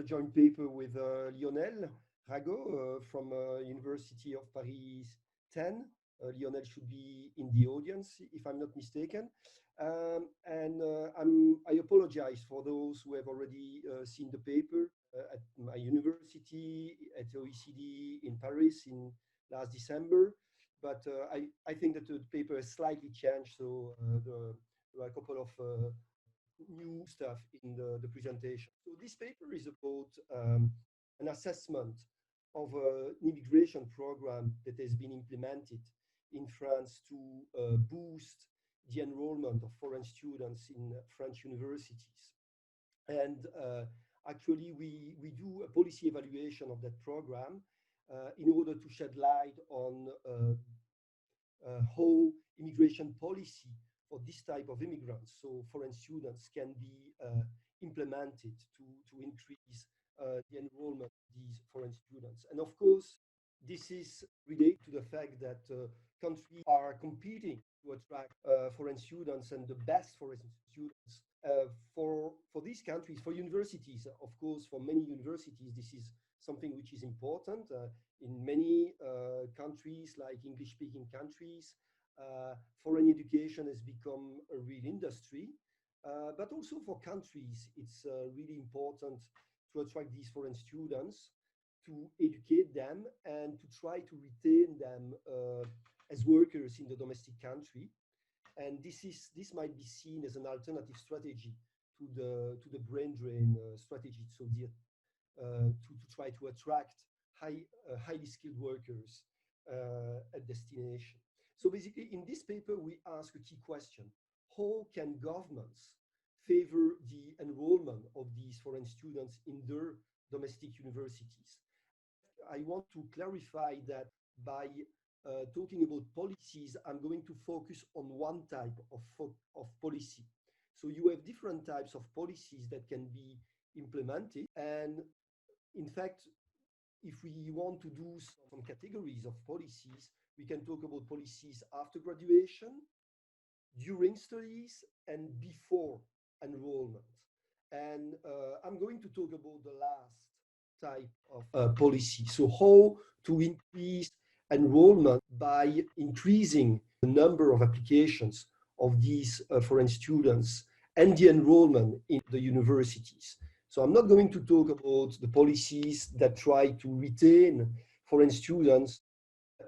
joint paper with Lionel Ragot from University of Paris 10. Lionel should be in the audience, if I'm not mistaken. I apologize for those who have already seen the paper at my university, at OECD in Paris in last December. But I think that the paper has slightly changed, so there are a couple of new stuff in the presentation. So this paper is about an assessment of an immigration program that has been implemented in France to boost the enrollment of foreign students in French universities. And actually, we do a policy evaluation of that program in order to shed light on how immigration policy for this type of immigrants, so foreign students, can be implemented to increase the enrollment of these foreign students. And of course, this is related to the fact that countries are competing to attract foreign students and the best foreign students. For these countries, for universities, of course, for many universities, this is something which is important. In many countries, like English-speaking countries, foreign education has become a real industry. But also for countries, it's really important to attract these foreign students, to educate them, and to try to retain them as workers in the domestic country. And this might be seen as an alternative strategy to the brain drain strategy. So to try to attract highly skilled workers at destination. So basically, in this paper, we ask a key question: how can governments favor the enrollment of these foreign students in their domestic universities? I want to clarify that by talking about policies, I'm going to focus on one type of policy. So you have different types of policies that can be implemented. And in fact, if we want to do some categories of policies, we can talk about policies after graduation, during studies, and before enrollment. And I'm going to talk about the last type of policy. So how to increase enrollment by increasing the number of applications of these foreign students and the enrollment in the universities. So I'm not going to talk about the policies that try to retain foreign students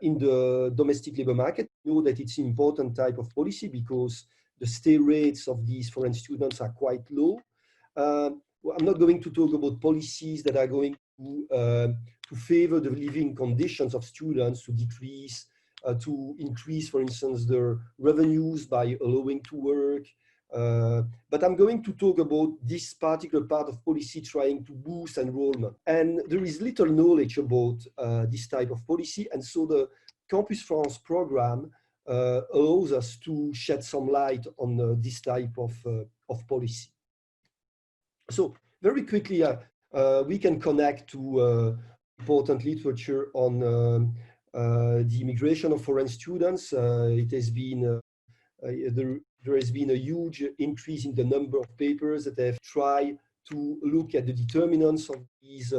in the domestic labor market. You know that it's an important type of policy because the stay rates of these foreign students are quite low. I'm not going to talk about policies that are going to favor the living conditions of students, to decrease, to increase, for instance, their revenues by allowing to work. But I'm going to talk about this particular part of policy trying to boost enrollment. And there is little knowledge about this type of policy. And so the Campus France program allows us to shed some light on this type of policy. So very quickly, we can connect to important literature on the immigration of foreign students. It has been there has been a huge increase in the number of papers that have tried to look at the determinants of these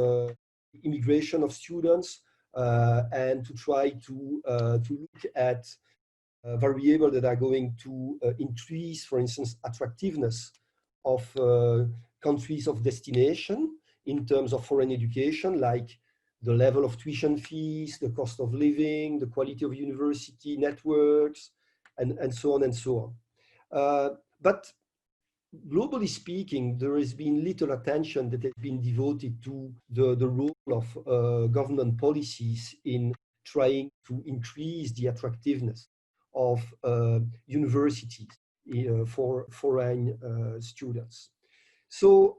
immigration of students and to try to look at variables that are going to increase, for instance, attractiveness of countries of destination in terms of foreign education, like the level of tuition fees, the cost of living, the quality of university networks, and so on and so on. But globally speaking, there has been little attention that has been devoted to the role of government policies in trying to increase the attractiveness of universities for foreign students. So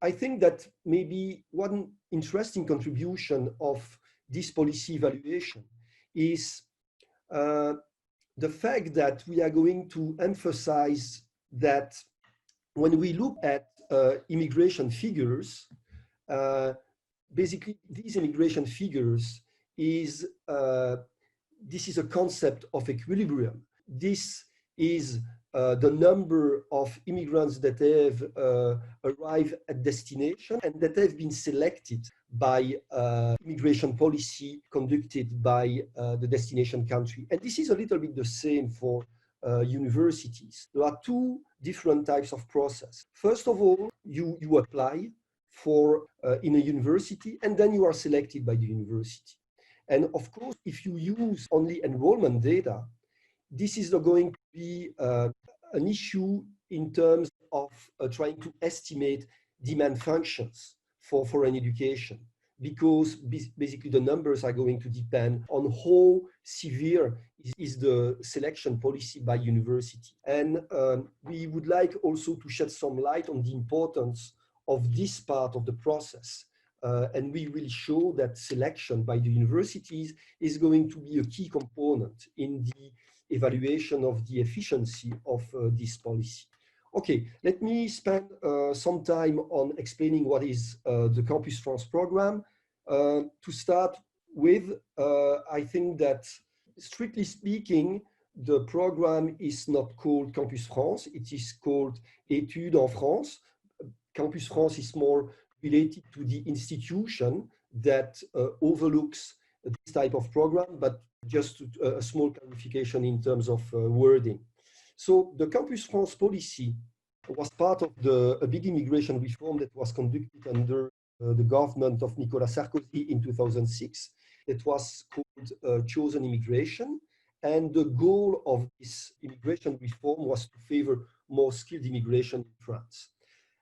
I think that maybe one interesting contribution of this policy evaluation is the fact that we are going to emphasize that when we look at immigration figures, basically these immigration figures is this is a concept of equilibrium. This is the number of immigrants that have arrived at destination and that have been selected by immigration policy conducted by the destination country. And this is a little bit the same for universities. There are two different types of process. First of all, you apply for in a university, and then you are selected by the university. And of course, if you use only enrollment data, this is not going to be an issue in terms of trying to estimate demand functions for foreign education, because basically the numbers are going to depend on how severe is the selection policy by university. And we would like also to shed some light on the importance of this part of the process. And we will show that selection by the universities is going to be a key component in the evaluation of the efficiency of this policy. Okay, let me spend some time on explaining what is the Campus France program. To start with, I think that strictly speaking, the program is not called Campus France, it is called Études en France. Campus France is more related to the institution that overlooks this type of program, but just a small clarification in terms of wording. So the Campus France policy was part of a big immigration reform that was conducted under the government of Nicolas Sarkozy in 2006. It was called Chosen Immigration. And the goal of this immigration reform was to favor more skilled immigration in France.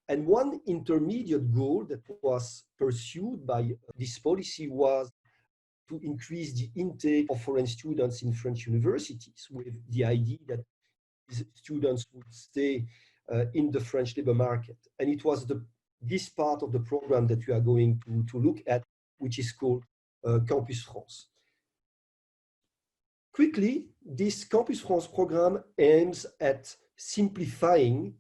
And one intermediate goal that was pursued by this policy was to increase the intake of foreign students in French universities, with the idea that these students would stay in the French labor market. And it was this part of the program that we are going to look at, which is called Campus France. Quickly, this Campus France program aims at simplifying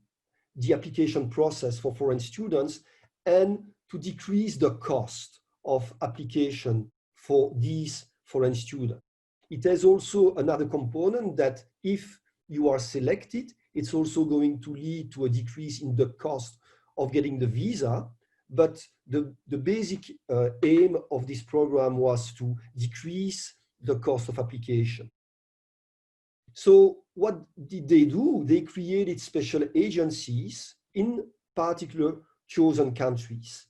the application process for foreign students and to decrease the cost of application for these foreign students. It has also another component that if you are selected, it's also going to lead to a decrease in the cost of getting the visa. But the basic aim of this program was to decrease the cost of application. So what did they do? They created special agencies in particular chosen countries.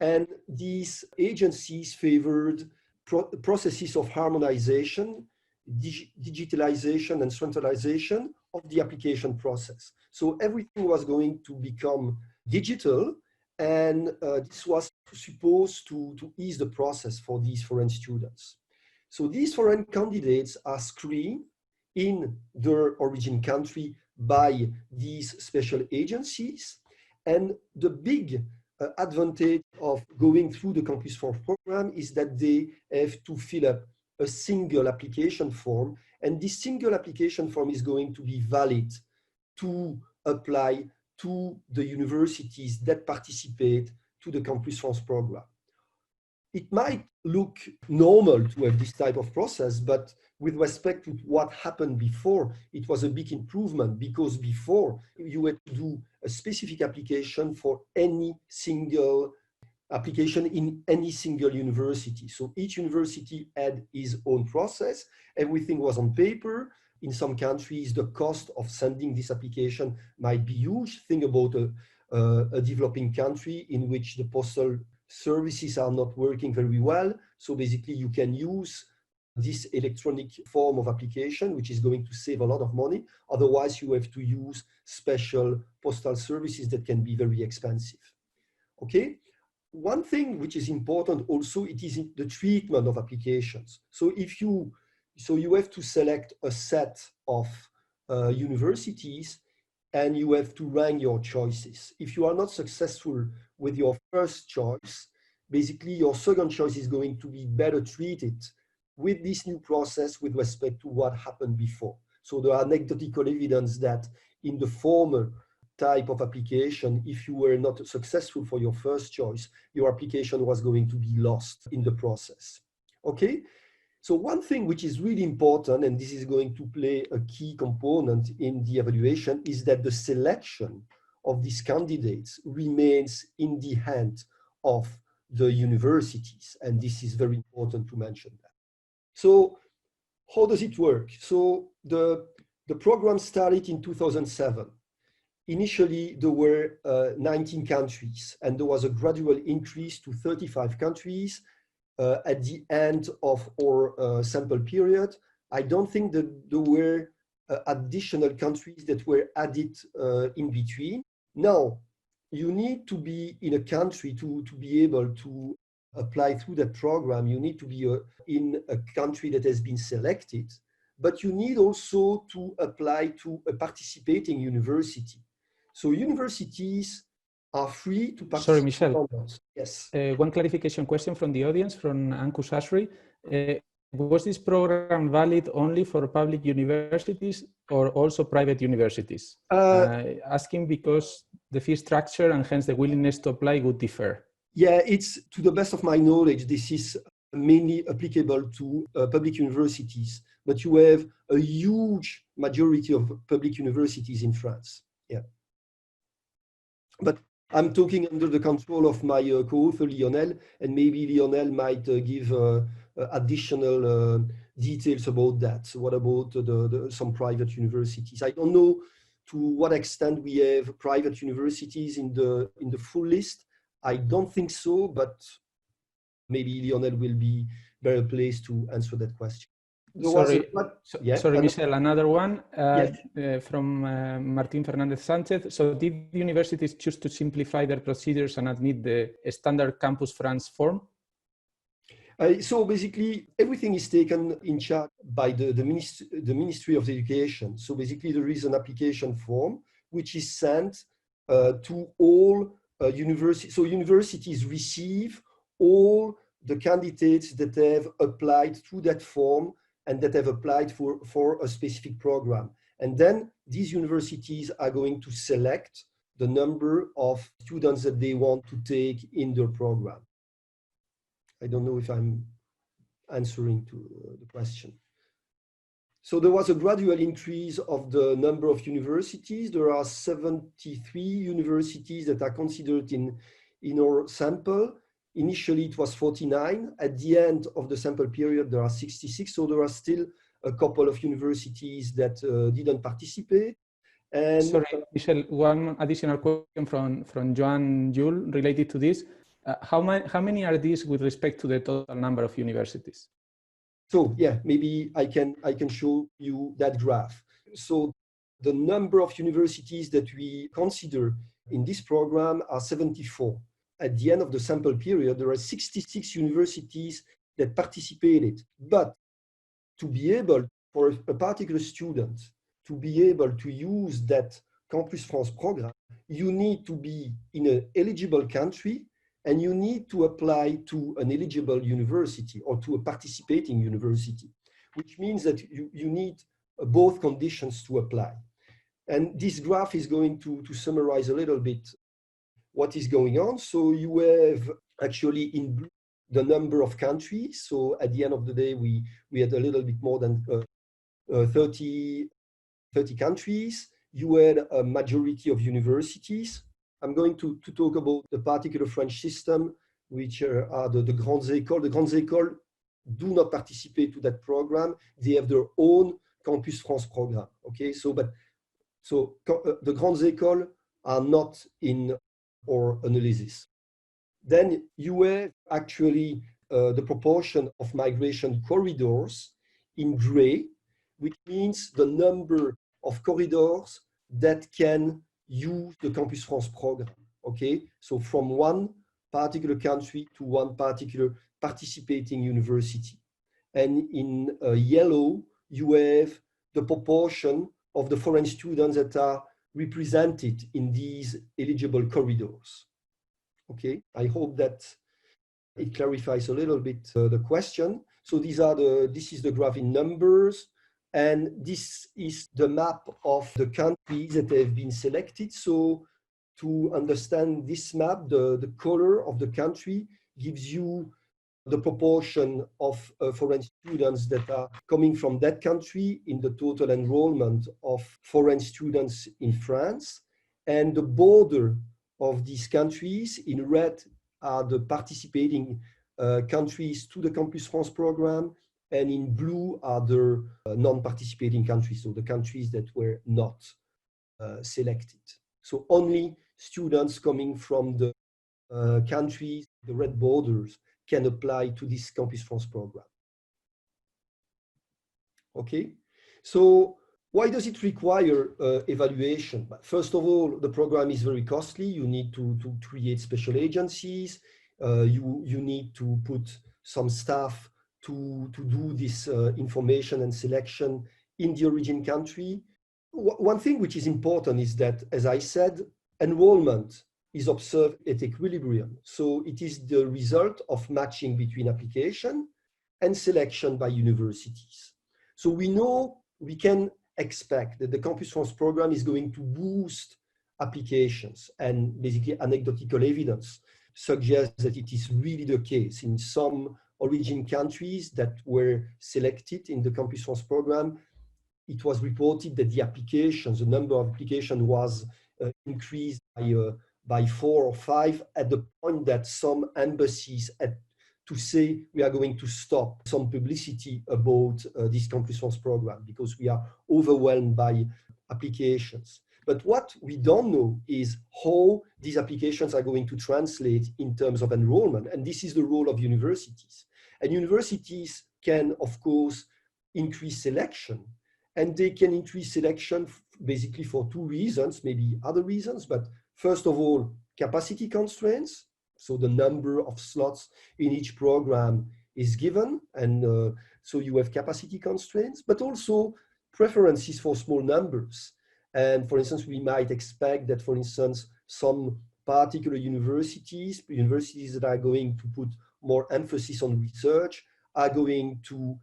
And these agencies favored processes of harmonization, digitalization, and centralization of the application process. So everything was going to become digital, and this was supposed to ease the process for these foreign students. So these foreign candidates are screened in their origin country by these special agencies. And the big advantage of going through the Campus France program is that they have to fill up a single application form, and this single application form is going to be valid to apply to the universities that participate to the Campus France program. It might look normal to have this type of process, but with respect to what happened before, it was a big improvement, because before you had to do a specific application for any single application in any single university. So each university had its own process. Everything was on paper. In some countries, the cost of sending this application might be huge. Think about a developing country in which the postal services are not working very well. So basically, you can use this electronic form of application, which is going to save a lot of money. Otherwise, you have to use special postal services that can be very expensive. Okay. One thing which is important also, it is the treatment of applications. So you have to select a set of universities, and you have to rank your choices. If you are not successful with your first choice, basically your second choice is going to be better treated with this new process with respect to what happened before. So there are anecdotal evidence that in the former type of application, if you were not successful for your first choice, your application was going to be lost in the process. Okay? So one thing which is really important, and this is going to play a key component in the evaluation, is that the selection of these candidates remains in the hand of the universities. And this is very important to mention that. So how does it work? So the program started in 2007. Initially, there were 19 countries, and there was a gradual increase to 35 countries at the end of our sample period. I don't think that there were additional countries that were added in between. Now, you need to be in a country to be able to apply through that program. You need to be in a country that has been selected, but you need also to apply to a participating university. So universities are free to participate. Sorry, Michel. Yes. One clarification question from the audience, from Ankush Ashri. Was this program valid only for public universities or also private universities? Asking because the fee structure and hence the willingness to apply would differ. Yeah, it's, to the best of my knowledge, this is mainly applicable to public universities, but you have a huge majority of public universities in France. Yeah. But I'm talking under the control of my co-author Lionel, and maybe Lionel might give additional details about that. So what about some private universities? I don't know to what extent we have private universities in the full list. I don't think so, but maybe Lionel will be better placed to answer that question. Sorry, Michel, another one yes. From Martin Fernandez Sanchez. So did universities choose to simplify their procedures and admit the standard Campus France form? So basically, everything is taken in charge by the Ministry of Education. So basically, there is an application form which is sent to all universities. So universities receive all the candidates that have applied through that form and that have applied for a specific program. And then these universities are going to select the number of students that they want to take in their program. I don't know if I'm answering to the question. So there was a gradual increase of the number of universities. There are 73 universities that are considered in our sample. Initially, it was 49. At the end of the sample period, there are 66. So there are still a couple of universities that didn't participate. And sorry, Michel, one additional question from Joan Jules related to this. How many are these with respect to the total number of universities? So yeah, maybe I can show you that graph. So the number of universities that we consider in this program are 74. At the end of the sample period, there are 66 universities that participated. But to be able, for a particular student, to be able to use that Campus France program, you need to be in an eligible country and you need to apply to an eligible university or to a participating university, which means that you need both conditions to apply. And this graph is going to summarize a little bit what is going on. So you have actually in blue the number of countries. So at the end of the day, we had a little bit more than 30 countries. You had a majority of universities. I'm going to talk about the particular French system, which are the grandes écoles. The grandes écoles do not participate to that program. They have their own Campus France program. Okay, so the grandes écoles are not in our analysis. Then you have actually the proportion of migration corridors in gray, which means the number of corridors that can use the Campus France program, okay? So from one particular country to one particular participating university. And in yellow, you have the proportion of the foreign students that are represented in these eligible corridors, okay? I hope that it clarifies a little bit the question. So this is the graph in numbers. And this is the map of the countries that have been selected. So to understand this map, the color of the country gives you the proportion of foreign students that are coming from that country in the total enrollment of foreign students in France. And the border of these countries in red are the participating countries to the Campus France program, and in blue are the non-participating countries, so the countries that were not selected. So only students coming from the countries, the red borders, can apply to this Campus France program. Okay, so why does it require evaluation? First of all, the program is very costly. You need to create special agencies. You need to put some staff to do this information and selection in the origin country. One thing which is important is that, as I said, enrollment is observed at equilibrium. So it is the result of matching between application and selection by universities. So we know we can expect that the Campus France program is going to boost applications, and basically anecdotal evidence suggests that it is really the case. In some origin countries that were selected in the Campus France program, it was reported that the applications, the number of applications was increased by 4 or 5, at the point that some embassies had to say we are going to stop some publicity about this Campus France program because we are overwhelmed by applications. But what we don't know is how these applications are going to translate in terms of enrollment. And this is the role of universities. And universities can, of course, increase selection. And they can increase selection basically for 2 reasons, maybe other reasons. But first of all, capacity constraints. So the number of slots in each program is given. And so you have capacity constraints, but also preferences for small numbers. And for instance, we might expect that, for instance, some particular universities that are going to put more emphasis on research are going to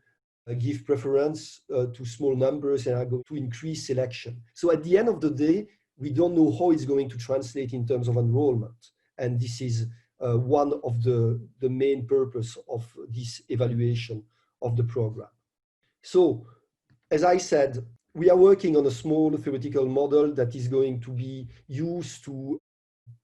give preference to small numbers and are going to increase selection. So at the end of the day, we don't know how it's going to translate in terms of enrollment. And this is one of the main purpose of this evaluation of the program. So, as I said, we are working on a small theoretical model that is going to be used to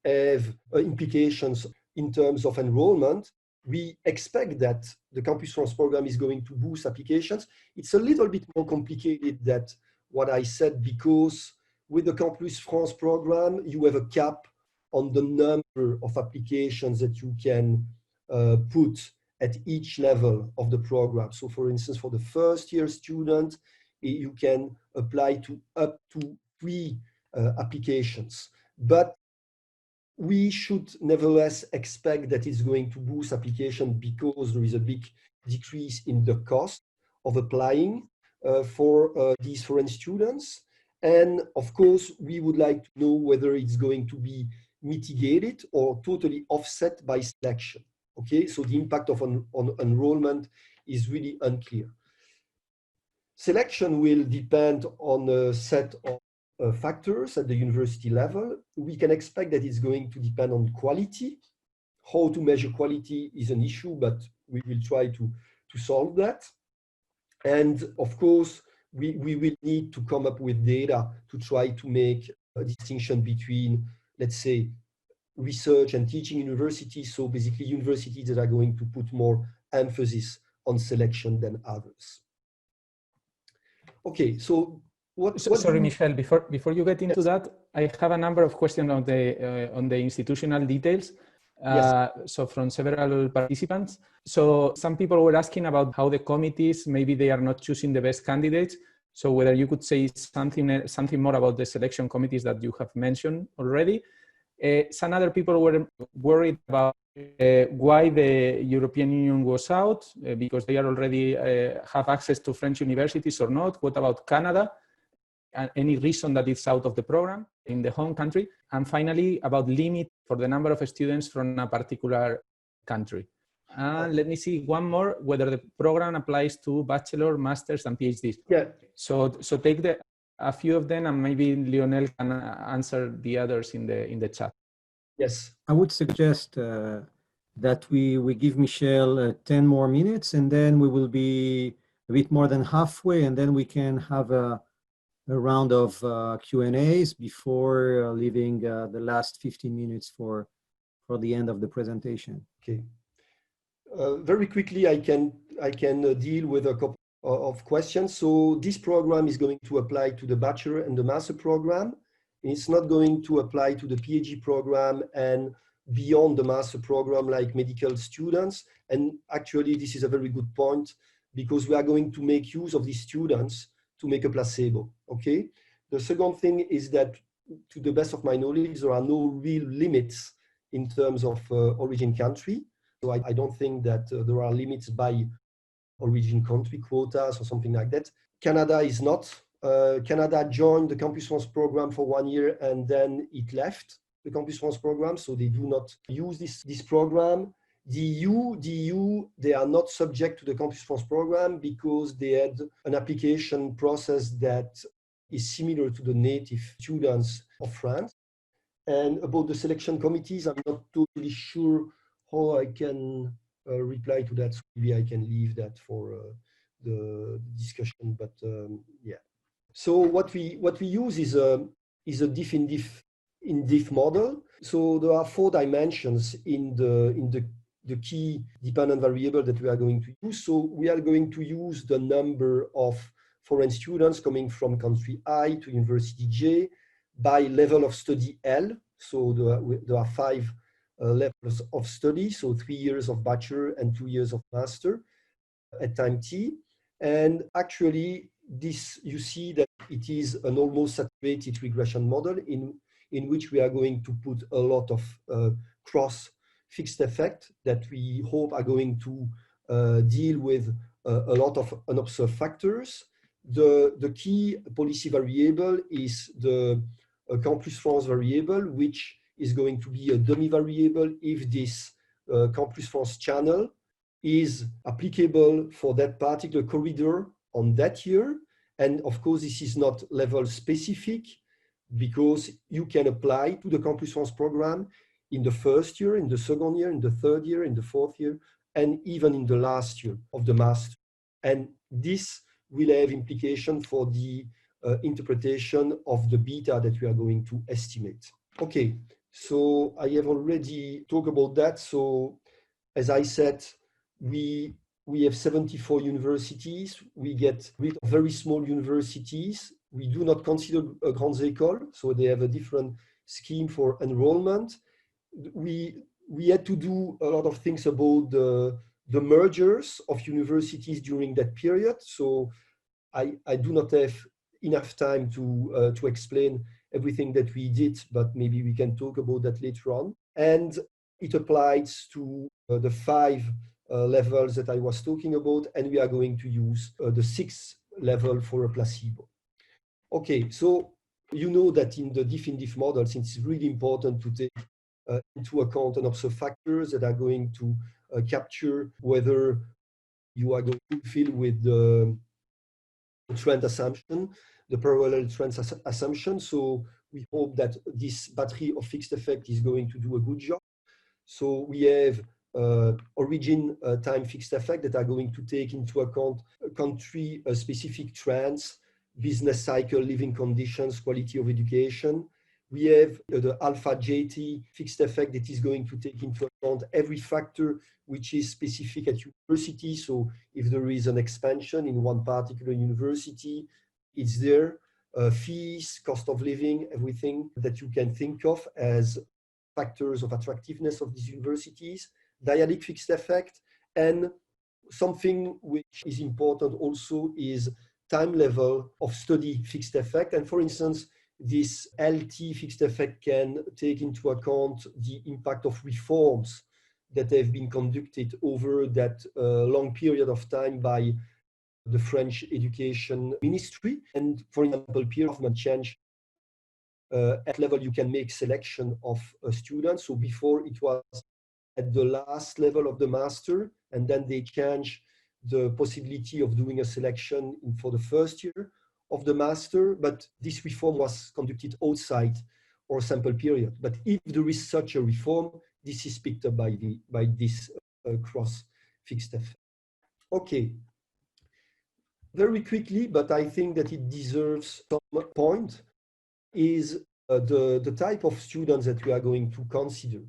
have implications in terms of enrollment. We expect that the Campus France program is going to boost applications. It's a little bit more complicated than what I said, because with the Campus France program, you have a cap on the number of applications that you can put at each level of the program. So for instance, for the first year student, you can apply to up to 3 applications. But we should nevertheless expect that it's going to boost application because there is a big decrease in the cost of applying for these foreign students. And of course, we would like to know whether it's going to be mitigated or totally offset by selection. Okay, so the impact of on enrollment is really unclear. Selection will depend on a set of factors at the university level. We can expect that it's going to depend on quality. How to measure quality is an issue, but we will try to solve that. And of course, we will need to come up with data to try to make a distinction between, let's say, research and teaching universities. So basically universities that are going to put more emphasis on selection than others. Okay, so sorry, Michel, before you get into that, I have a number of questions on the institutional details. So from several participants. So some people were asking about how the committees, maybe they are not choosing the best candidates. So whether you could say something more about the selection committees that you have mentioned already. Some other people were worried about why the European Union was out, because they are already have access to French universities or not. What about Canada? And any reason that it's out of the program in the home country? And finally, about limit for the number of students from a particular country. And let me see one more, whether the program applies to bachelor, masters, and PhDs. Yeah. So take a few of them, and maybe Lionel can answer the others in the chat. Yes. I would suggest that we give Michel 10 more minutes, and then we will be a bit more than halfway, and then we can have a round of Q&As before leaving the last 15 minutes for the end of the presentation. Okay. Very quickly, I can deal with a couple of questions. So this program is going to apply to the bachelor and the master program. It's not going to apply to the PhD program and beyond the master program like medical students. And actually, this is a very good point because we are going to make use of these students to make a placebo, okay? The second thing is that, to the best of my knowledge, there are no real limits in terms of origin country. So I don't think that there are limits by origin country quotas or something like that. Canada is not. Canada joined the Campus France program for 1 year and then it left the Campus France program, so they do not use this program. The EU, they are not subject to the Campus France program because they had an application process that is similar to the native students of France. And about the selection committees, I'm not totally sure how I can reply to that. So maybe I can leave that for the discussion, but yeah. So what we use is a Diff-in-Diff-in-Diff model. So there are 4 dimensions in the key dependent variable that we are going to use. So we are going to use the number of foreign students coming from country I to university J by level of study L. So there are 5 levels of study, so 3 years of bachelor and 2 years of master at time T. And actually, this, you see that it is an almost saturated regression model in which we are going to put a lot of cross fixed effect that we hope are going to deal with a lot of unobserved factors. The key policy variable is the Campus France variable, which is going to be a dummy variable if this Campus France channel is applicable for that particular corridor on that year. And of course, this is not level specific because you can apply to the Campus France program in the first year, in the second year, in the third year, in the fourth year, and even in the last year of the master. And this will have implication for the interpretation of the beta that we are going to estimate. Okay, so I have already talked about that. So as I said, we have 74 universities. We get rid of very small universities. We do not consider grandes écoles, so they have a different scheme for enrollment. We had to do a lot of things about the mergers of universities during that period. So I do not have enough time to explain everything that we did, but maybe we can talk about that later on. And it applies to the 5 levels that I was talking about, and we are going to use the 6th level for a placebo. Okay, so you know that in the Diff-in-Diff model, since it's really important to take into account unobserved factors that are going to capture whether you are going to fulfill with the trend assumption, the parallel trend assumption. So we hope that this battery of fixed effect is going to do a good job. So we have origin time fixed effect that are going to take into account country specific trends, business cycle, living conditions, quality of education. We have the alpha JT fixed effect that is going to take into account every factor which is specific at university. So if there is an expansion in one particular university, it's there. Fees, cost of living, everything that you can think of as factors of attractiveness of these universities, dyadic fixed effect, and something which is important also is time level of study fixed effect. And for instance, this LT fixed effect can take into account the impact of reforms that have been conducted over that long period of time by the French Education Ministry. And for example, peer government change at level you can make selection of students. So before it was at the last level of the master, and then they change the possibility of doing a selection for the first year of the master, but this reform was conducted outside our sample period. But if there is such a reform, this is picked up by this cross-fixed effect. Okay. Very quickly, but I think that it deserves some point, is the type of students that we are going to consider.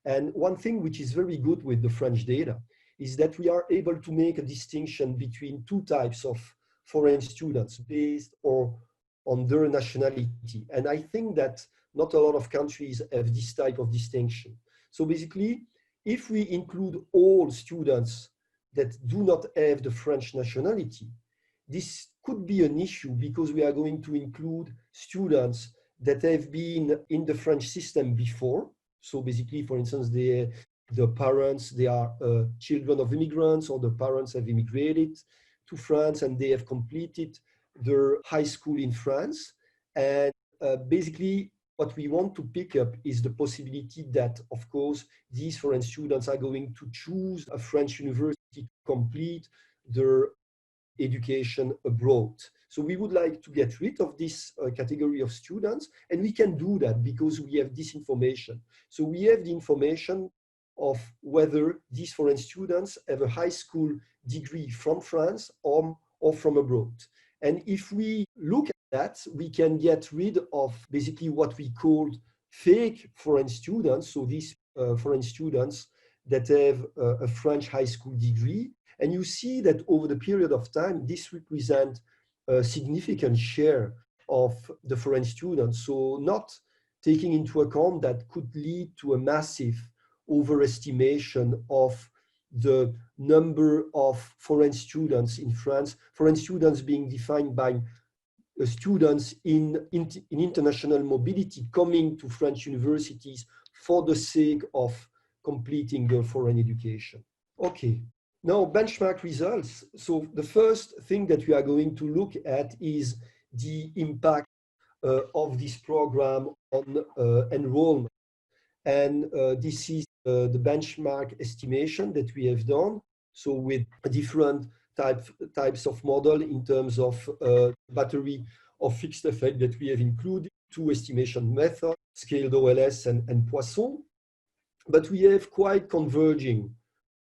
And one thing which is very good with the French data is that we are able to make a distinction between two types of foreign students based on their nationality. And I think that not a lot of countries have this type of distinction. So basically, if we include all students that do not have the French nationality, this could be an issue because we are going to include students that have been in the French system before. So basically, for instance, the parents, they are children of immigrants, or the parents have immigrated to France and they have completed their high school in France. And basically, what we want to pick up is the possibility that, of course, these foreign students are going to choose a French university to complete their education abroad. So we would like to get rid of this category of students, and we can do that because we have this information. So we have the information of whether these foreign students have a high school degree from France or from abroad. And if we look at that, we can get rid of basically what we called fake foreign students. So these foreign students that have a French high school degree. And you see that over the period of time, this represents a significant share of the foreign students. So not taking into account that could lead to a massive overestimation of the number of foreign students in France, foreign students being defined by students in international mobility coming to French universities for the sake of completing their foreign education. Okay. Now, benchmark results. So the first thing that we are going to look at is the impact of this program on enrollment. And this is the benchmark estimation that we have done. So with different types of model in terms of battery of fixed effect that we have included, two estimation methods, scaled OLS and Poisson. But we have quite converging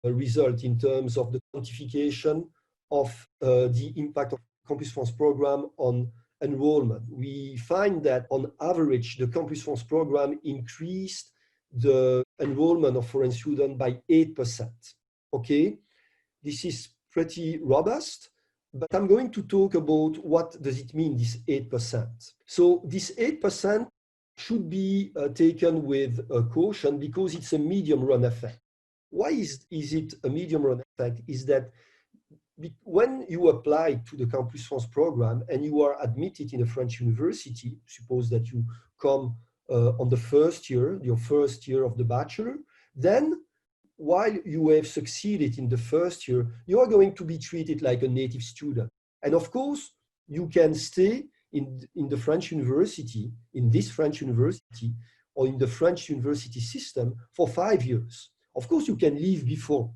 result in terms of the quantification of the impact of Campus France program on enrollment. We find that on average, the Campus France program increased the enrollment of foreign students by 8%. Okay, this is pretty robust, but I'm going to talk about what does it mean, this 8%. So this 8% should be taken with caution because it's a medium run effect. Why is it a medium run effect? Is that when you apply to the Campus France program and you are admitted in a French university, suppose that you come on the first year, your first year of the bachelor, then while you have succeeded in the first year, you are going to be treated like a native student. And of course, you can stay in the French university, in this French university, or in the French university system for 5 years. Of course, you can leave before.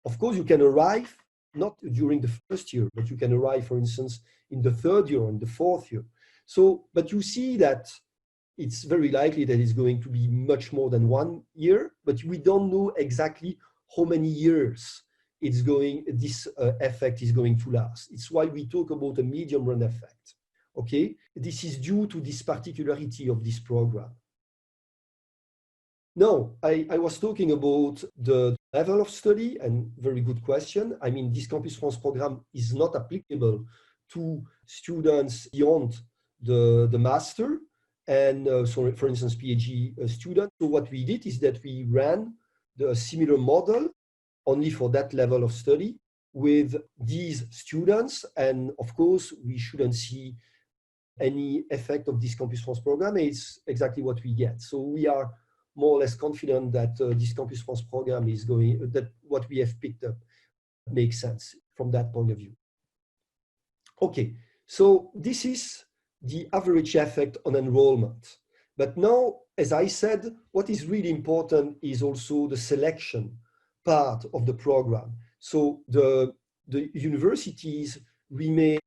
Of course, you can arrive not during the first year, but you can arrive, for instance, in the third year or in the fourth year. So, but you see that it's very likely that it's going to be much more than 1 year, but we don't know exactly how many years this effect is going to last. It's why we talk about a medium run effect. Okay, this is due to this particularity of this program. Now, I was talking about the level of study, and very good question. I mean, this Campus France program is not applicable to students beyond the master and, so for instance, PhD students. So what we did is that we ran the similar model only for that level of study with these students. And of course, we shouldn't see any effect of this Campus France program. It's exactly what we get. So we are more or less confident that this Campus France program is that what we have picked up makes sense from that point of view. Okay, so this is the average effect on enrollment. But now, as I said, what is really important is also the selection part of the program. So the universities remain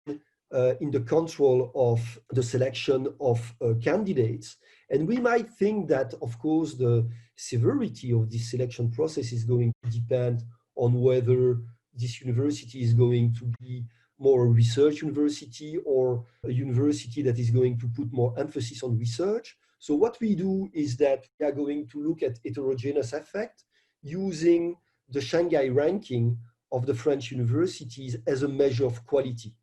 in the control of the selection of candidates. And we might think that, of course, the severity of this selection process is going to depend on whether this university is going to be more a research university or a university that is going to put more emphasis on research. So what we do is that we are going to look at heterogeneous effect using the Shanghai ranking of the French universities as a measure of quality,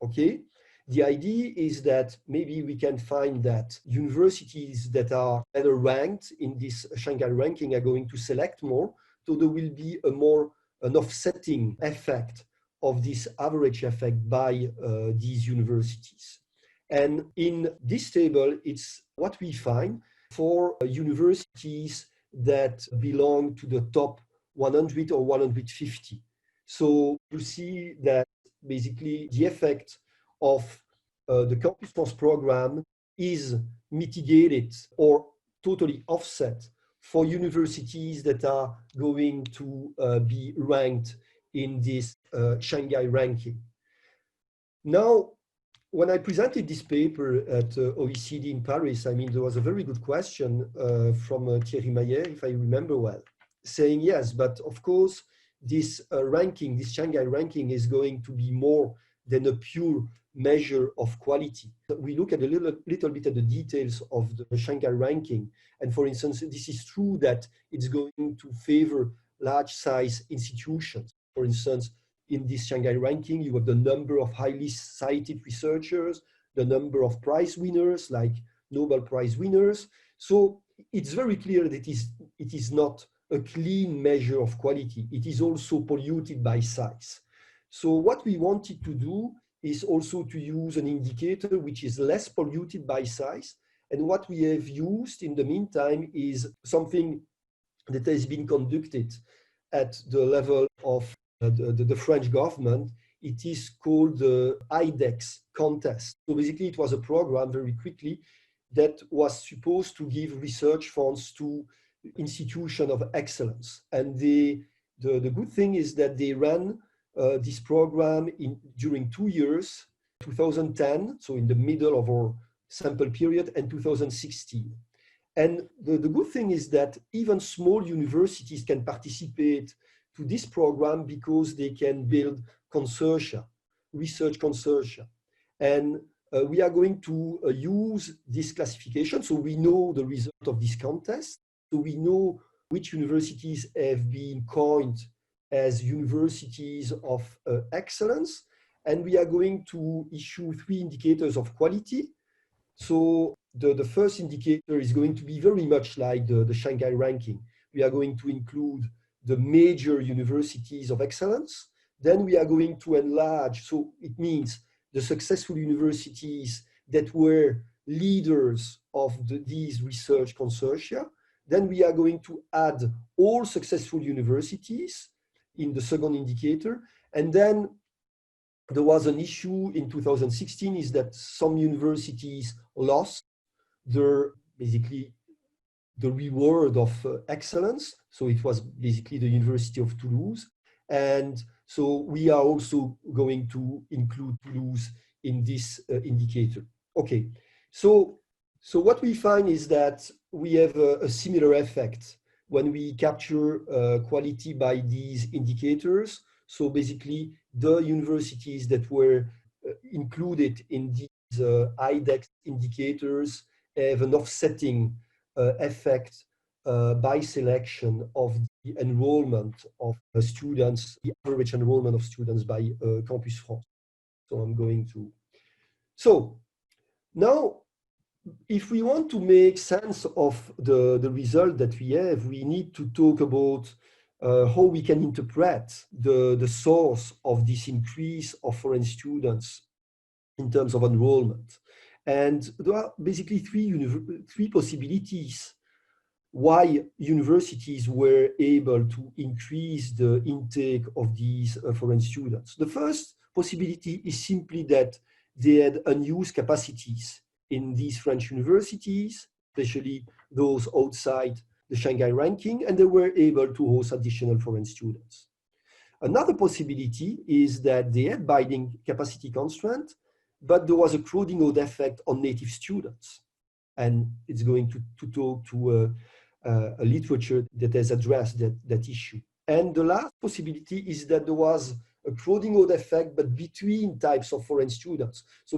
okay? The idea is that maybe we can find that universities that are better ranked in this Shanghai ranking are going to select more, so there will be an offsetting effect of this average effect by these universities. And in this table, it's what we find for universities that belong to the top 100 or 150. So you see that basically the effect of the Campus France program is mitigated or totally offset for universities that are going to be ranked in this Shanghai ranking. Now, when I presented this paper at OECD in Paris, I mean, there was a very good question from Thierry Maillet, if I remember well, saying yes, but of course, this ranking, this Shanghai ranking is going to be more than a pure measure of quality. We look at a little bit at the details of the Shanghai ranking. And for instance, this is true that it's going to favor large size institutions. For instance, in this Shanghai ranking, you have the number of highly cited researchers, the number of prize winners, like Nobel Prize winners. So it's very clear that it is not a clean measure of quality. It is also polluted by size. So what we wanted to do is also to use an indicator which is less polluted by size. And what we have used in the meantime is something that has been conducted at the level of the French government. It is called the IDEX contest. So basically it was a program, very quickly, that was supposed to give research funds to institutions of excellence. And the good thing is that they ran this program during 2 years, 2010, so in the middle of our sample period, and 2016. And the good thing is that even small universities can participate to this program because they can build consortia, research consortia. And we are going to use this classification. So we know the result of this contest. So we know which universities have been coined as universities of excellence. And we are going to issue 3 indicators of quality. So the first indicator is going to be very much like the Shanghai ranking. We are going to include the major universities of excellence. Then we are going to enlarge, so it means the successful universities that were leaders of these research consortia. Then we are going to add all successful universities in the second indicator. And then there was an issue in 2016 is that some universities lost basically the reward of excellence. So it was basically the University of Toulouse. And so we are also going to include Toulouse in this indicator. Okay, so what we find is that we have a similar effect when we capture quality by these indicators. So basically the universities that were included in these IDEX indicators have an offsetting effect by selection of the enrollment of students, the average enrollment of students by Campus France. So I'm going to. So now, if we want to make sense of the result that we have, we need to talk about how we can interpret the source of this increase of foreign students in terms of enrollment. And there are basically three possibilities why universities were able to increase the intake of these foreign students. The first possibility is simply that they had unused capacities in these French universities, especially those outside the Shanghai ranking, and they were able to host additional foreign students. Another possibility is that they had binding capacity constraint, but there was a crowding out effect on native students. and it's going to talk to a literature that has addressed that issue. And the last possibility is that there was a crowding out effect, but between types of foreign students. So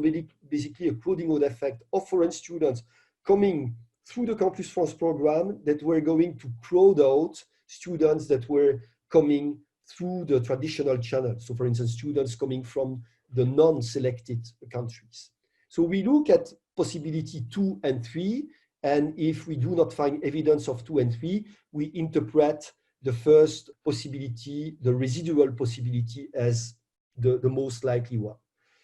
basically a crowding out effect of foreign students coming through the Campus France program that were going to crowd out students that were coming through the traditional channel. So for instance, students coming from the non-selected countries. So we look at possibility 2 and 3, and if we do not find evidence of 2 and 3, we interpret the first possibility, the residual possibility, as the most likely one.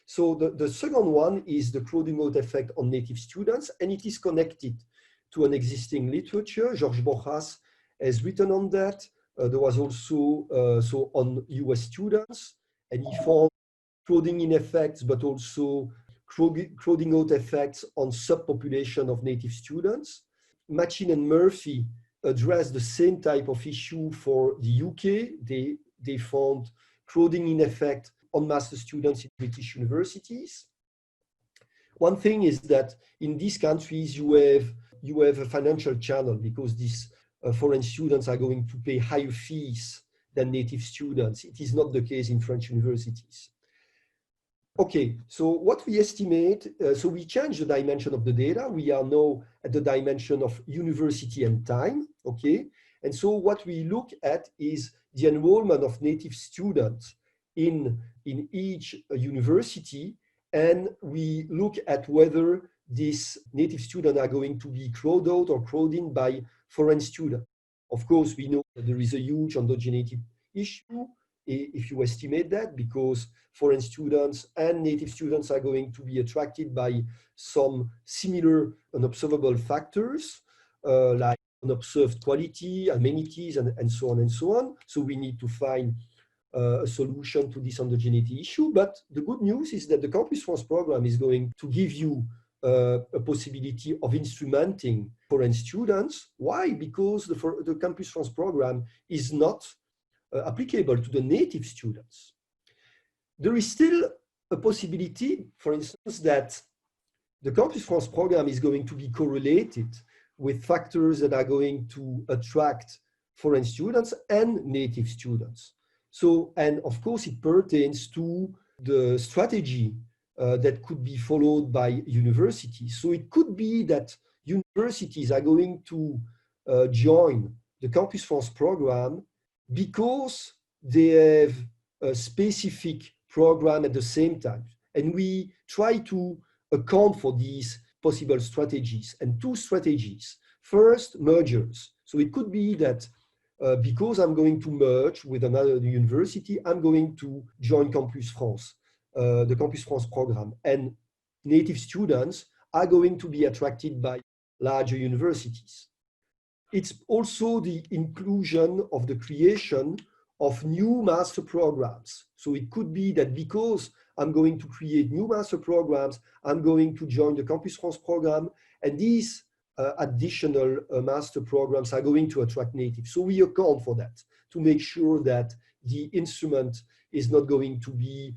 So the second one is the crowding out effect on native students, and it is connected to an existing literature. Georges Borjas has written on that. There was also so on US students, and he found crowding in effects, but also crowding out effects on subpopulation of native students. Machin and Murphy addressed the same type of issue for the UK. They found crowding in effect on master students in British universities. One thing is that in these countries you have a financial channel, because these foreign students are going to pay higher fees than native students. It is not the case in French universities. Okay, so what we estimate, so we change the dimension of the data. We are now at the dimension of university and time, okay? And so what we look at is the enrollment of native students in each university, and we look at whether these native students are going to be crowded out or crowded in by foreign students. Of course, we know that there is a huge endogeneity issue if you estimate that, because foreign students and native students are going to be attracted by some similar unobservable factors, like unobserved quality, amenities, and so on and so on. So we need to find a solution to this endogeneity issue. But the good news is that the Campus France program is going to give you a possibility of instrumenting foreign students. Why? Because the Campus France program is not applicable to the native students. There is still a possibility, for instance, that the Campus France program is going to be correlated with factors that are going to attract foreign students and native students. So, and of course, it pertains to the strategy that could be followed by universities. So it could be that universities are going to join the Campus France program because they have a specific program at the same time. And we try to account for these possible strategies. And two strategies. First, mergers. So it could be that because I'm going to merge with another university, I'm going to join Campus France, the Campus France program. And native students are going to be attracted by larger universities. It's also the inclusion of the creation of new master programs. So it could be that because I'm going to create new master programs, I'm going to join the Campus France program, and these additional master programs are going to attract natives. So we account for that to make sure that the instrument is not going to be,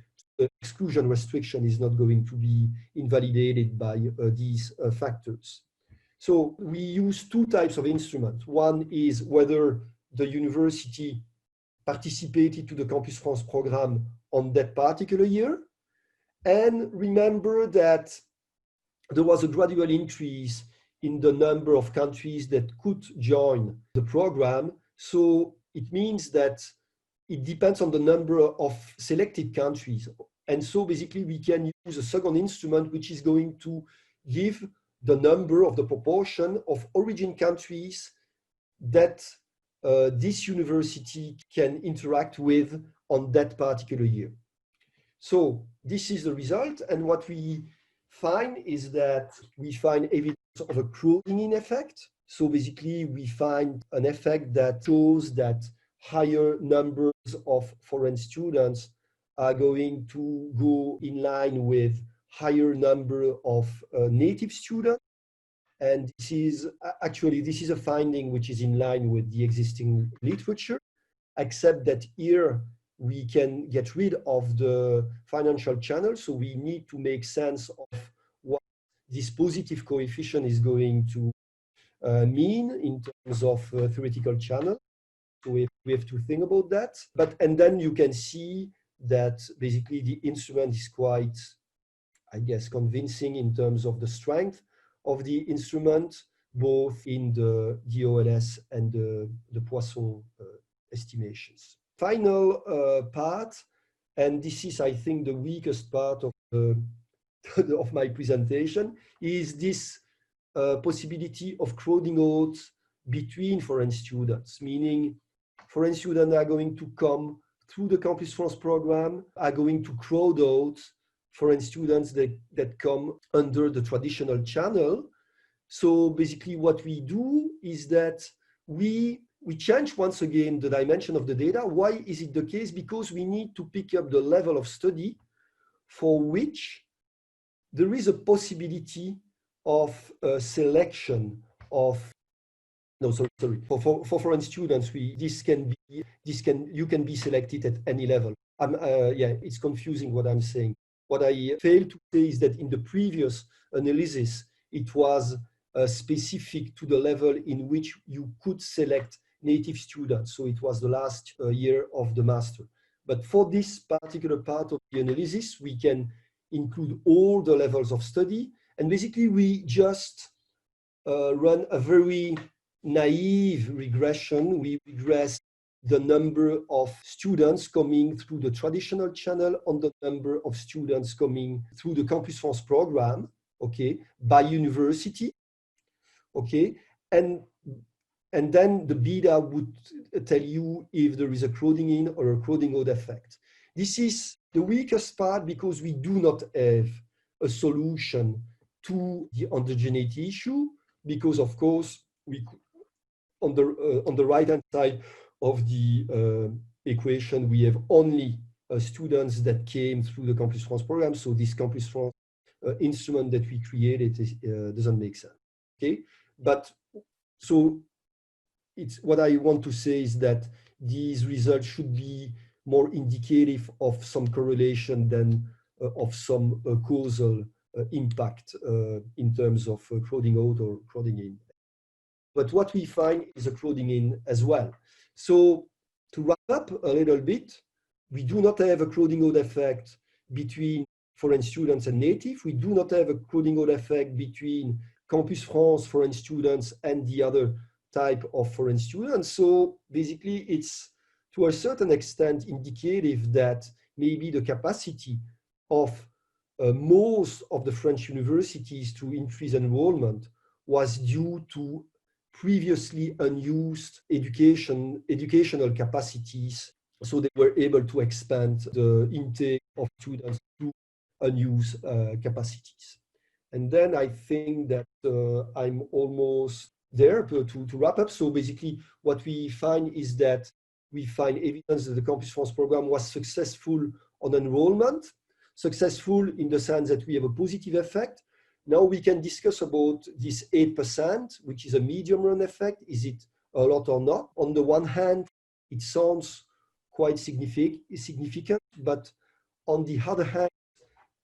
exclusion restriction is not going to be invalidated by these factors. So we use two types of instruments. One is whether the university participated to the Campus France program on that particular year. And remember that there was a gradual increase in the number of countries that could join the program. So it means that it depends on the number of selected countries. And so basically we can use a second instrument, which is going to give the number of the proportion of origin countries that this university can interact with on that particular year. So this is the result. And what we find is that we find evidence of a crowding in effect. So basically we find an effect that shows that higher numbers of foreign students are going to go in line with higher number of native students. And this is a finding which is in line with the existing literature, except that here we can get rid of the financial channel. So we need to make sense of what this positive coefficient is going to mean in terms of theoretical channel. So we have to think about that. And then you can see that basically the instrument is quite, I guess, convincing in terms of the strength of the instrument, both in the DOLS and the Poisson estimations. Final part, and this is, I think, the weakest part of of my presentation, is this possibility of crowding out between foreign students, meaning foreign students are going to come through the Campus France program, are going to crowd out foreign students that come under the traditional channel. So basically what we do is that we change once again the dimension of the data. Why is it the case? Because we need to pick up the level of study for which there is a possibility of selection of, no, sorry, for foreign students, you can be selected at any level. Yeah, it's confusing what I'm saying. What I failed to say is that in the previous analysis, it was specific to the level in which you could select native students. So it was the last year of the master. But for this particular part of the analysis, we can include all the levels of study. And basically, we just run a very naive regression. We regress the number of students coming through the traditional channel on the number of students coming through the Campus France program, okay, by university, okay, and then the beta would tell you if there is a crowding in or a crowding out effect. This is the weakest part because we do not have a solution to the endogeneity issue, because of course on the right hand side of the equation we have only students that came through the Campus France program. So this Campus France instrument that we created doesn't make sense. Okay, but so it's what I want to say is that these results should be more indicative of some correlation than of some causal impact in terms of crowding out or crowding in. But what we find is a crowding in as well. So to wrap up a little bit, we do not have a crowding out effect between foreign students and native. We do not have a crowding out effect between Campus France foreign students and the other type of foreign students. So basically it's to a certain extent indicative that maybe the capacity of most of the French universities to increase enrollment was due to previously unused educational capacities. So they were able to expand the intake of students through unused capacities. And then I think that I'm almost there to wrap up. So basically what we find is that we find evidence that the Campus France program was successful on enrollment, successful in the sense that we have a positive effect. Now we can discuss about this 8%, which is a medium run effect. Is it a lot or not? On the one hand, it sounds quite significant, but on the other hand,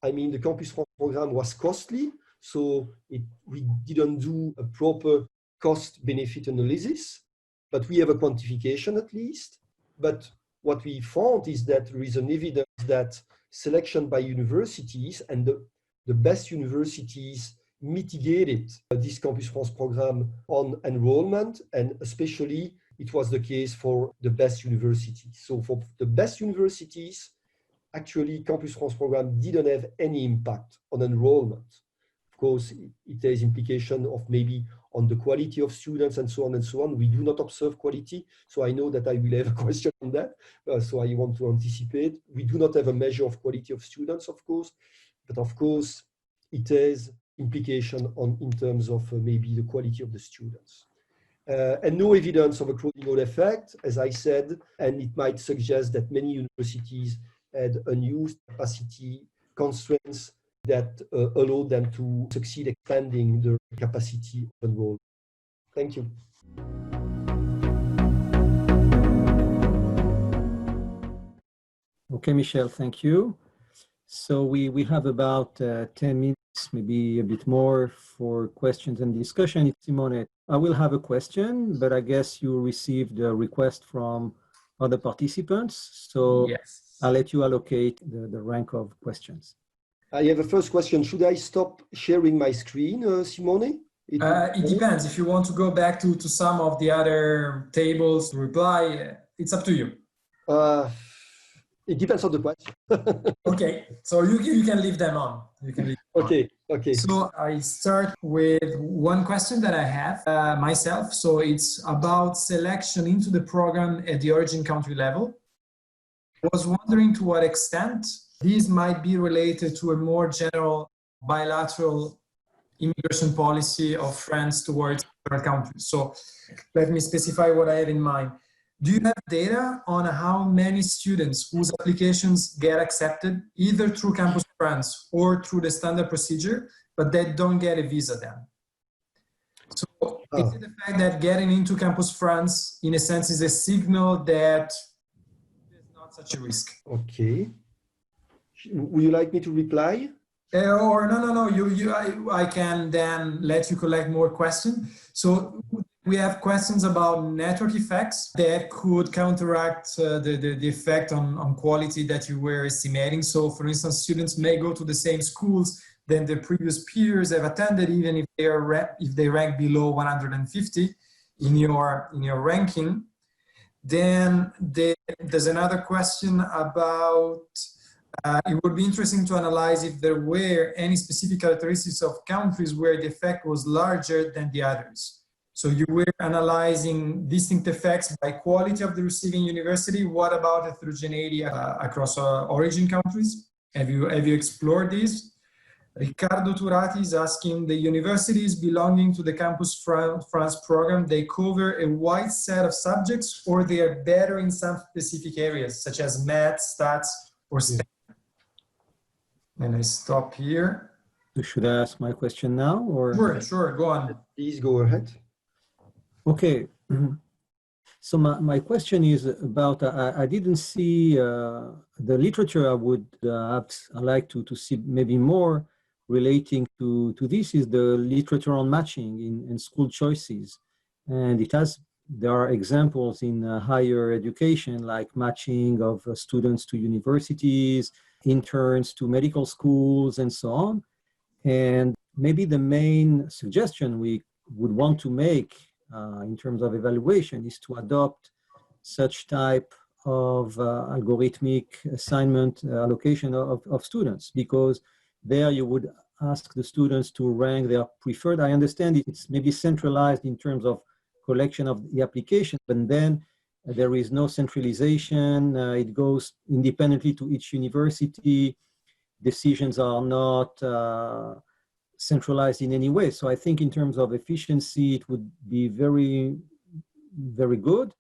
I mean, the Campus France program was costly, so we didn't do a proper cost-benefit analysis, but we have a quantification at least. But what we found is that there is an evidence that selection by universities and the best universities mitigated this Campus France program on enrollment, and especially it was the case for the best universities. So for the best universities, actually Campus France program didn't have any impact on enrollment. Of course, it has implication of maybe on the quality of students and so on and so on. We do not observe quality, so I know that I will have a question on that, so I want to anticipate. We do not have a measure of quality of students, of course, but of course, it has implication in terms of maybe the quality of the students. And no evidence of a crowding out effect, as I said, and it might suggest that many universities had unused capacity constraints that allow them to succeed expanding their capacity of enrollment. Thank you. Okay, Michel, thank you. So we have about 10 minutes, maybe a bit more for questions and discussion. Simone, I will have a question, but I guess you received a request from other participants. So Yes. I'll let you allocate the rank of questions. I have a first question. Should I stop sharing my screen, Simone? It depends. If you want to go back to some of the other tables to reply, it's up to you. It depends on the question. Okay, so you can leave them on. You can leave them Okay, on. okay. So I start with one question that I have myself. So it's about selection into the program at the origin country level. I was wondering to what extent these might be related to a more general bilateral immigration policy of France towards other countries. So let me specify what I have in mind. Do you have data on how many students whose applications get accepted either through Campus France or through the standard procedure, but they don't get a visa then? So is it the fact that getting into Campus France, in a sense, is a signal that there's not such a risk? Okay. Would you like me to reply? Or no, I can then let you collect more questions. So we have questions about network effects that could counteract the effect on quality that you were estimating. So for instance, students may go to the same schools than their previous peers have attended, even if they rank below 150 in your ranking. Then there's another question about it would be interesting to analyze if there were any specific characteristics of countries where the effect was larger than the others. So you were analyzing distinct effects by quality of the receiving university. What about heterogeneity across origin countries? Have you explored this? Riccardo Turati is asking, the universities belonging to the Campus France program, they cover a wide set of subjects, or they are better in some specific areas, such as math, stats, or STEM? And I stop here. Should I ask my question now, or? Sure, go on. Please go ahead. Okay. So my question is about, I didn't see the literature. I would I like to see maybe more relating to this is the literature on matching in school choices. And there are examples in higher education, like matching of students to universities, interns to medical schools, and so on. And maybe the main suggestion we would want to make in terms of evaluation is to adopt such type of algorithmic assignment allocation of students, because there you would ask the students to rank their preferred. I understand it's maybe centralized in terms of collection of the application, but then there is no centralization. It goes independently to each university. Decisions are not centralized in any way. So I think in terms of efficiency, it would be very, very good.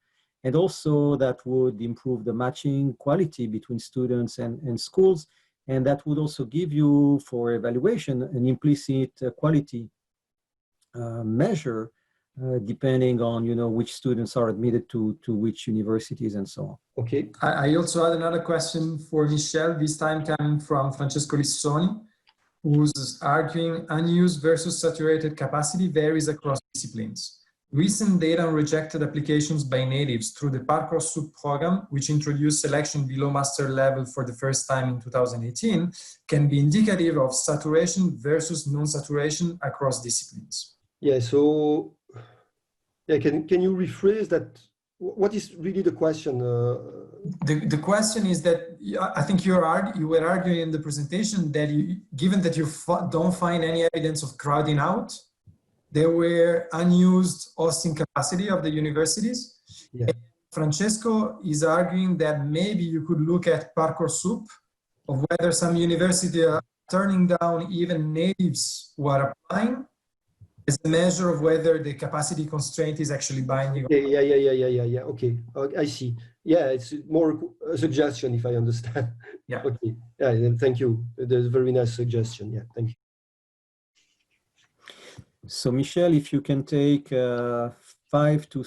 And also that would improve the matching quality between students and schools. And that would also give you, for evaluation, an implicit quality measure, depending on, which students are admitted to which universities and so on. Okay. I also had another question for Michel, this time coming from Francesco Lissoni, who's arguing unused versus saturated capacity varies across disciplines. Recent data on rejected applications by natives through the Parcoursup program, which introduced selection below master level for the first time in 2018, can be indicative of saturation versus non-saturation across disciplines. Yeah, so can you rephrase that? What is really the question? The question is that I think you were arguing in the presentation that given that you don't find any evidence of crowding out, there were unused hosting capacity of the universities. Yeah. Francesco is arguing that maybe you could look at Parcoursup of whether some universities are turning down even natives who are applying as a measure of whether the capacity constraint is actually binding. Yeah. Okay, I see. Yeah, it's more a suggestion, if I understand. Yeah. Okay. Yeah, thank you. That's a very nice suggestion. Yeah, thank you. So Michel, if you can take 5 to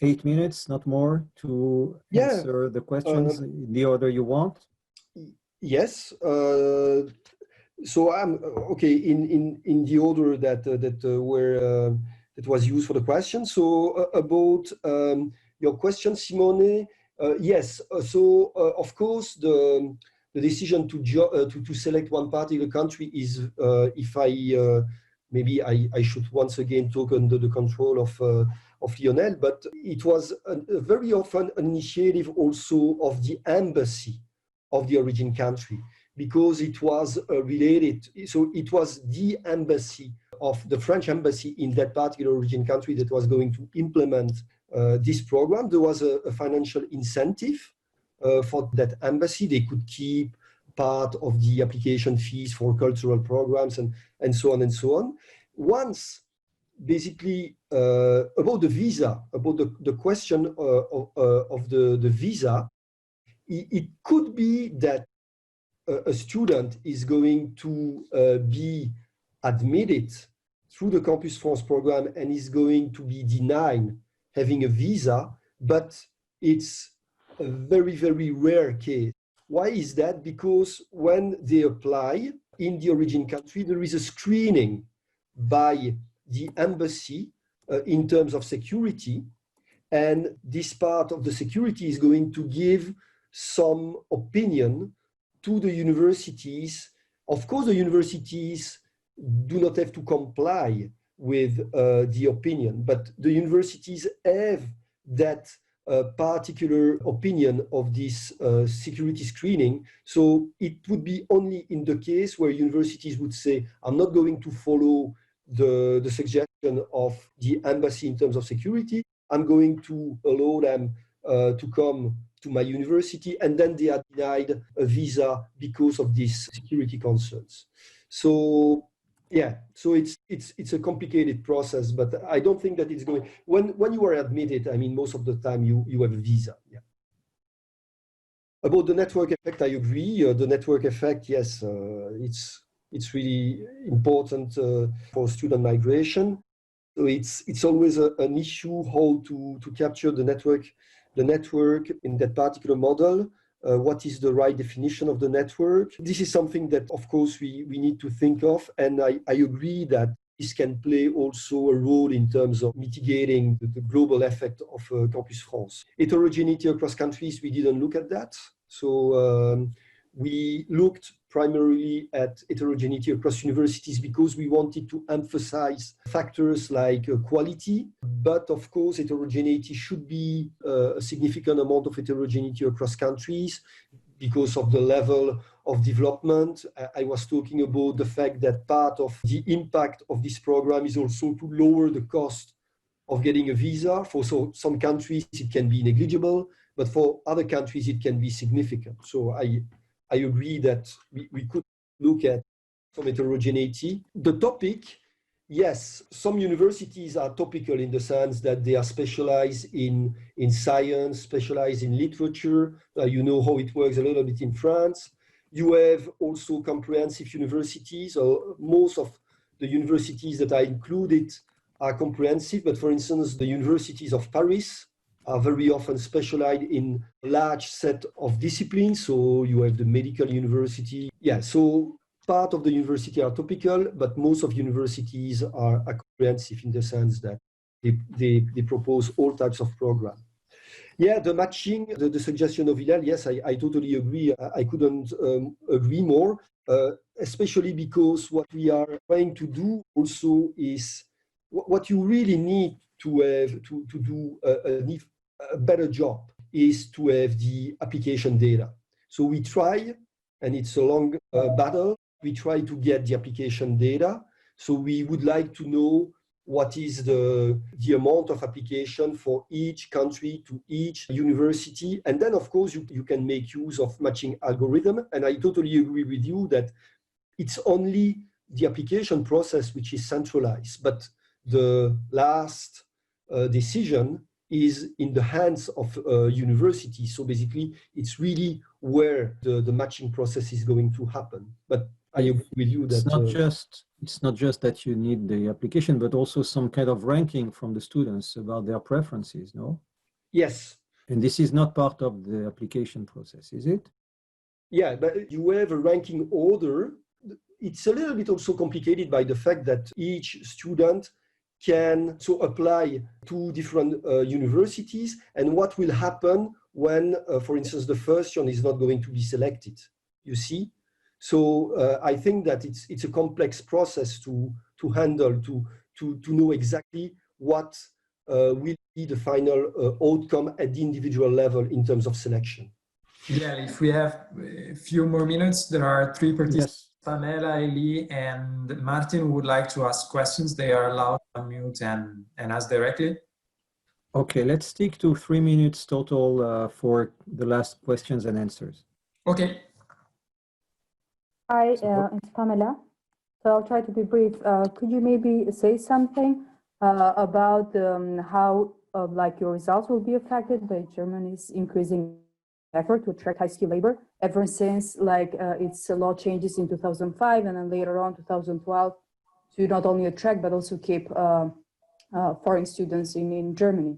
8 minutes, not more, to answer the questions in the order you want. Yes. So I'm okay in the order that that was used for the question. So about your question, Simone. Yes. Of course the decision to select one particular country is if I maybe I should once again talk under the control of Lionel, but it was very often an initiative also of the embassy of the origin country, because it was related. So it was the embassy of the French embassy in that particular origin country that was going to implement this program. There was a financial incentive for that embassy. They could keep part of the application fees for cultural programs and so on and so on. Once, basically, about the visa, about the question of the visa, it could be that a student is going to be admitted through the Campus France program and is going to be denied having a visa, but it's a very, very rare case. Why is that? Because when they apply in the origin country, there is a screening by the embassy in terms of security, and this part of the security is going to give some opinion to the universities. Of course, the universities do not have to comply with the opinion, but the universities have that particular opinion of this security screening. So it would be only in the case where universities would say, I'm not going to follow the suggestion of the embassy in terms of security. I'm going to allow them to come to my university, and then they are denied a visa because of these security concerns. So yeah, so it's a complicated process, but I don't think that it's going. When you are admitted, I mean, most of the time you have a visa. Yeah. About the network effect, I agree. The network effect, yes, it's really important for student migration. So it's always an issue how to capture the network in that particular model. What is the right definition of the network? This is something that, of course, we need to think of. And I agree that this can play also a role in terms of mitigating the global effect of Campus France. Heterogeneity across countries, we didn't look at that. So we looked primarily at heterogeneity across universities because we wanted to emphasize factors like quality, but of course heterogeneity should be a significant amount of heterogeneity across countries because of the level of development. I was talking about the fact that part of the impact of this program is also to lower the cost of getting a visa. For some countries it can be negligible, but for other countries it can be significant. So I agree that we could look at some heterogeneity. The topic, yes, some universities are topical in the sense that they are specialized in science, specialized in literature. You know how it works a little bit in France. You have also comprehensive universities, or most of the universities that are included are comprehensive, but for instance, the universities of Paris are very often specialized in a large set of disciplines. So you have the medical university. Yeah, so part of the university are topical, but most of universities are comprehensive in the sense that they propose all types of programs. Yeah, the matching, the suggestion of Hillel, yes, I totally agree. I couldn't agree more, especially because what we are trying to do also is what you really need to have to do a better job is to have the application data. So we try, and it's a long battle, we try to get the application data. So we would like to know what is the amount of application for each country to each university. And then, of course, you can make use of matching algorithm. And I totally agree with you that it's only the application process which is centralized, but the last decision is in the hands of universities. So basically, it's really where the matching process is going to happen. But I agree with you that it's not just that you need the application, but also some kind of ranking from the students about their preferences, no? Yes. And this is not part of the application process, is it? Yeah, but you have a ranking order. It's a little bit also complicated by the fact that each student can so apply to different universities, and what will happen when, for instance, the first one is not going to be selected, you see? So I think that it's a complex process to handle, to know exactly what will be the final outcome at the individual level in terms of selection. Yeah, if we have a few more minutes, there are three participants. Yes. Pamela, Eli, and Martin who would like to ask questions. They are allowed to unmute and ask directly. Okay, let's stick to 3 minutes total for the last questions and answers. Okay. Hi, it's Pamela. So I'll try to be brief. Could you maybe say something about how like your results will be affected by Germany's increasing effort to attract high-skilled labor ever since like its law changes in 2005 and then later on 2012 to not only attract but also keep foreign students in Germany?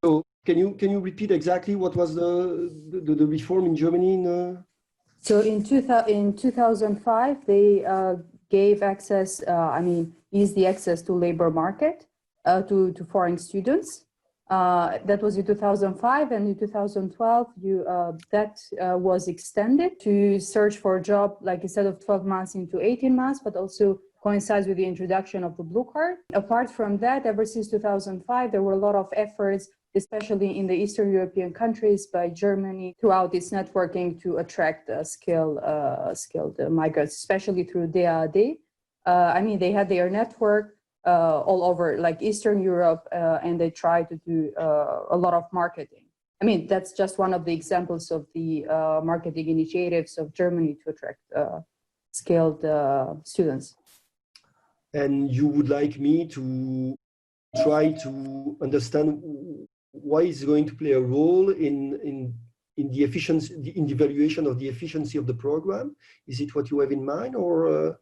So can you repeat exactly what was the reform in Germany? So in 2005 they gave access, eased the access to labor market to foreign students. That was in 2005, and in 2012, that was extended to search for a job, like instead of 12 months into 18 months, but also coincides with the introduction of the blue card. Apart from that, ever since 2005, there were a lot of efforts, especially in the Eastern European countries by Germany throughout its networking to attract skilled migrants, especially through DAAD. They had their network all over like Eastern Europe, and they try to do a lot of marketing. That's just one of the examples of the marketing initiatives of Germany to attract skilled students. And you would like me to try to understand why it's going to play a role in the efficiency, in the evaluation of the efficiency of the program? Is it what you have in mind, or?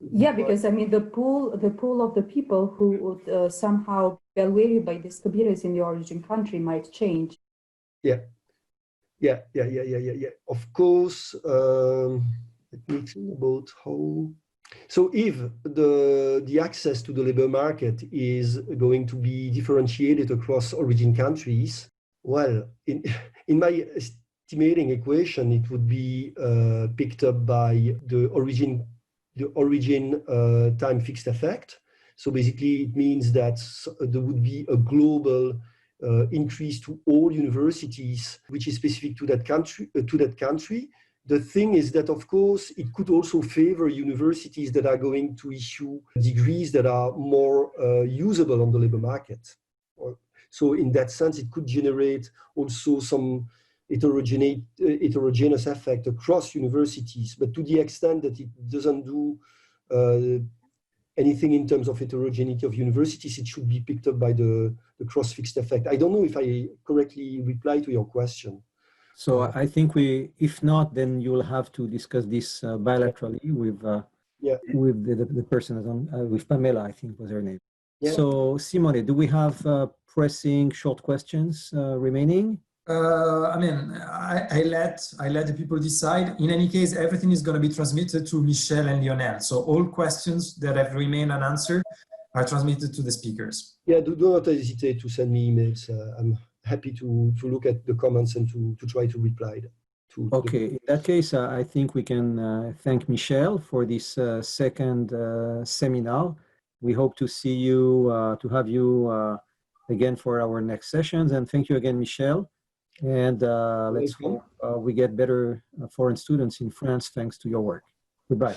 Yeah, because the pool of the people who would somehow be evaluated by these communities in the origin country might change. Yeah. Of course, let me think about how. So if the access to the labor market is going to be differentiated across origin countries, well, in my estimating equation, it would be picked up by the origin time fixed effect. So basically, it means that there would be a global increase to all universities, which is specific to that country. The thing is that, of course, it could also favor universities that are going to issue degrees that are more usable on the labor market. So in that sense, it could generate also some heterogeneous effect across universities, but to the extent that it doesn't do anything in terms of heterogeneity of universities, it should be picked up by the cross-fixed effect. I don't know if I correctly reply to your question. So I think if not, then you will have to discuss this bilaterally with the person with Pamela, I think was her name. Yeah. So Simone, do we have pressing short questions remaining? I let the people decide. In any case, everything is going to be transmitted to Michel and Lionel. So all questions that have remained unanswered are transmitted to the speakers. Yeah, do not hesitate to send me emails. I'm happy to look at the comments and to try to reply to. Okay, in that case, I think we can thank Michel for this second seminar. We hope to see you, to have you again for our next sessions. And thank you again, Michel. And let's hope we get better foreign students in France thanks to your work. Goodbye.